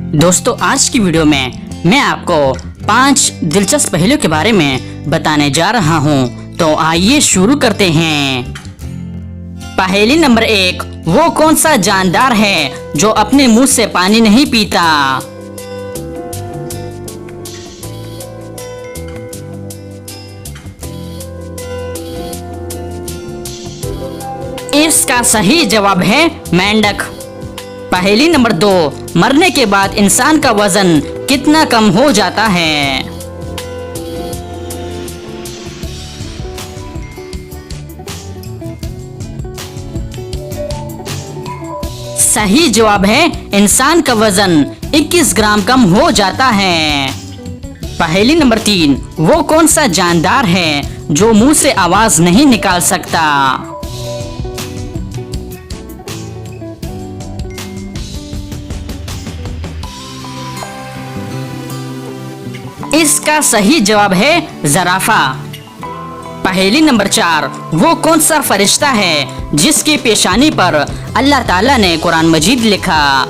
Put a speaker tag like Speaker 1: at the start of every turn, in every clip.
Speaker 1: दोस्तों आज की वीडियो में मैं आपको 5 दिलचस्प पहेलियों के बारे में बताने जा रहा हूं, तो आइए शुरू करते हैं। पहेली नंबर 1, वो कौन सा जानदार है जो अपने मुंह से पानी नहीं पीता? इसका सही जवाब है मेंढक। पहेली नंबर 2, मरने के बाद इंसान का वजन कितना कम हो जाता है? सही जवाब है इंसान का वजन 21 ग्राम कम हो जाता है। पहेली नंबर 3, वो कौन सा जानदार है जो मुंह से आवाज नहीं निकाल सकता? इसका सही जवाब है ज़राफ़ा। पहेली नंबर 4, वो कौन सा फरिश्ता है जिसकी पेशानी पर अल्लाह ताला ने कुरान मजीद लिखा?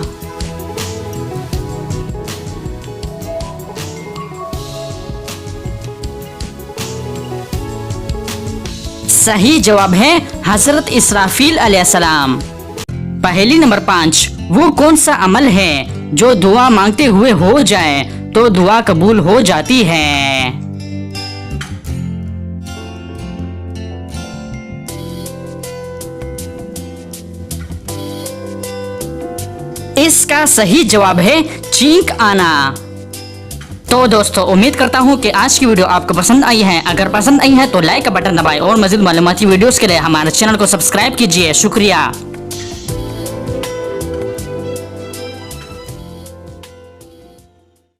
Speaker 1: सही जवाब है हजरत इसराफील अलैहिस्सलाम। पहेली नंबर 5, वो कौन सा अमल है जो दुआ मांगते हुए हो जाए तो दुआ कबूल हो जाती है? इसका सही जवाब है चींक आना। तो दोस्तों उम्मीद करता हूँ कि आज की वीडियो आपको पसंद आई है। अगर पसंद आई है तो लाइक का बटन दबाएं और मज़ीद मालूमाती वीडियोस के लिए हमारे चैनल को सब्सक्राइब कीजिए। शुक्रिया।